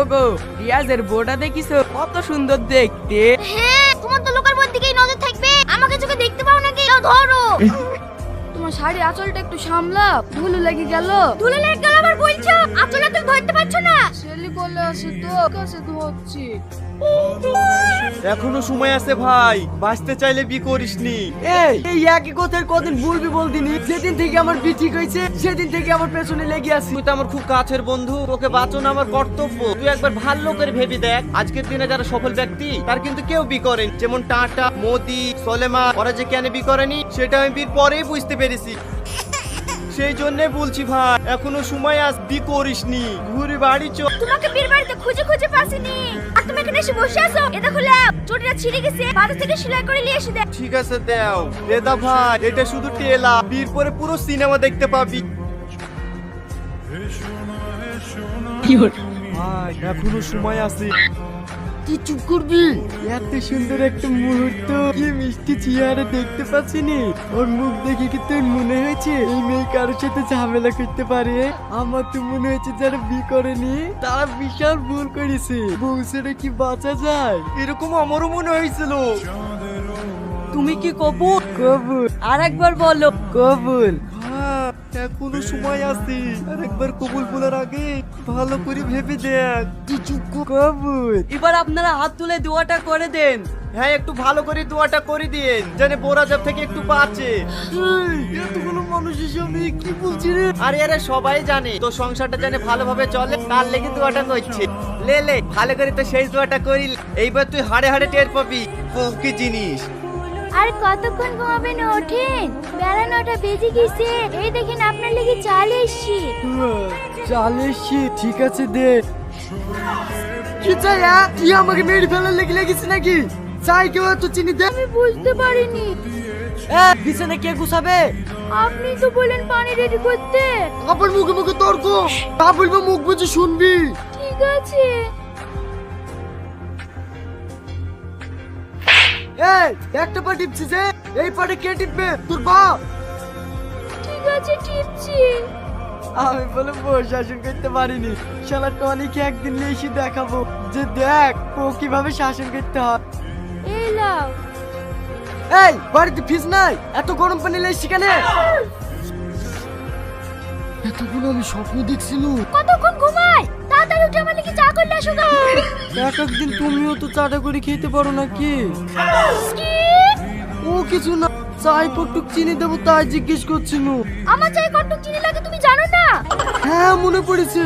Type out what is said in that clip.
ওগো রিয়াজের বউটা দেখিছো কত সুন্দর দেখতে। হ্যাঁ, তোমার তো লোকের বোন দিকেই নজর থাকবে, আমাকে চোখে দেখতে পাও নাকি? যাও ধরো। তোমার শাড়ি আঁচলটা একটু সামলা, ধুলো লেগে গেল। ধুলে লেগে গেল আবার বলছো? আঁচলে তুমি ধরতে পারছো না? ছেলে বলে আসে তো কাছে ধরছি। এখনো সময় আছে ভাই, বাঁচতে চাইলে বি করিসনি। এই একই কথার কদিন বলবি বলদিনি, যেদিন থেকে আমার বিয়ে ঠিক হয়েছে সেদিন থেকে আমার পেছনে লেগে আছি। তুই তো আমার খুব কাছের বন্ধু, তোকে বাঁচানো আমার কর্তব্য। তুই একবার ভালো করে ভেবে দেখ, আজকের দিনে যারা সফল ব্যক্তি তার কিন্তু কেউ বি করেন, যেমন টাটা, মোদি, সলেমা, ওরা যে কেন বি করেনি সেটা আমি বিয়ের পরেই বুঝতে পেরেছি। সেই জন্য বলছি ভাই, এখনো সময় আস, বি করিসনি, ঘুরে বাড়ি চো। তোমাকে বীর বাড়িতে খুঁজে খুঁজে পাসিনি, আর তুমি এখানে এসে বসে আছো। এ দেখো ল্যাব, চটিটা ছিঁড়ে গেছে, বাজার থেকে সেলাই করে নিয়ে এসে দে। ঠিক আছে দাও। রেদা ভাই, এটা শুধু টেলা, বিয়ের পরে পুরো সিনেমা দেখতে পাবি। ভাই এখনো সময় আছে। তুই চুপ করবি? এত সুন্দর একটা মুহূর্ত, কি মিষ্টি চেহারা দেখতে পাচ্ছিনি? ওর মুখ দেখে কি তোর মনে হয়েছে এই মেয়ে কারোর সাথে ঝামেলা করতে পারে? আমার তো মনে হয়েছে যারা বিয়ে করেনি তারা বিশাল ভুল করেছে। বউ ছেড়ে কি বাঁচা যায়? এরকম আমারও মনে হয়েছিল। তুমি কি কবুল? কবুল। আর একবার বলো কবুল। হ্যাঁ, এখনো সময় আছে, আর একবার কবুল বলার আগে ভালো করে ভেবে দেখ। তুই চুপ কর। কবুল। এবার আপনারা হাত তুলে দোয়াটা করে দেন। হ্যাঁ, একটু ভালো করে দোয়াটা করে দিয়েন, যেন বোরাজাব থেকে একটু বাঁচে। এতগুলো মানুষের সামনে কি বলছি রে? আর এরা সবাই জানে তো সংসারটা যেন ভালোভাবে চলে, তার লেগে দোয়াটা করছে। লে লে, ভালো করে তো সেই দোয়াটা করি। এইবার তুই হাড়ে হাড়ে টের পাবি বউ কি জিনিস। আর কতক্ষণ ঘুমাবেন? ওঠেন, বেলা 9টা বেজে গেছে। এই দেখেন আপনার লেগে চাল এসছি। চালে সে ঠিক আছে দে। কি চাই? তুই আমাকে মেরে ফেলার লেগে লেগেছিস নাকি? চাই কেউ এত চিনি দে। আমি বুঝতে পারিনি। বিছানে কে গুছাবে? আপনি তো বলেন পানি রেডি করতে। আবার মুখে মুখে তর্ক, তা বলবো মুখ বুঝে শুনবি। ঠিক আছে। এই একটা পা টিপছিস যে, এই পাটে কে টিপবে? তোর বাপ। ঠিক আছে, টিপছি। আমি বলে বউ শাসন করতে পারিনি, শালা টনিকে একদিন নিয়ে এসে দেখাবো যে দেখ ও কিভাবে শাসন করতে হয়। এই লাও। এই বাড়িতে ফ্রিজ নাই, এত গরম পানি লাই সেখানে। এতগুলো আমি স্বপ্ন দেখছিল। কতক্ষণ ঘুমাই? তাড়াতাড়ি উঠে আমার লেগে চা করলে আসো গা। এক একদিন তুমিও তো চাটা করে খেতে পারো নাকি? কি? ও কিছু না, চাই কটুক চিনি দেবো তাই জিজ্ঞেস করছিল। আমার চাই কতটুকু চিনি লাগে তুমি জানো না? হ্যাঁ মনে পড়েছে।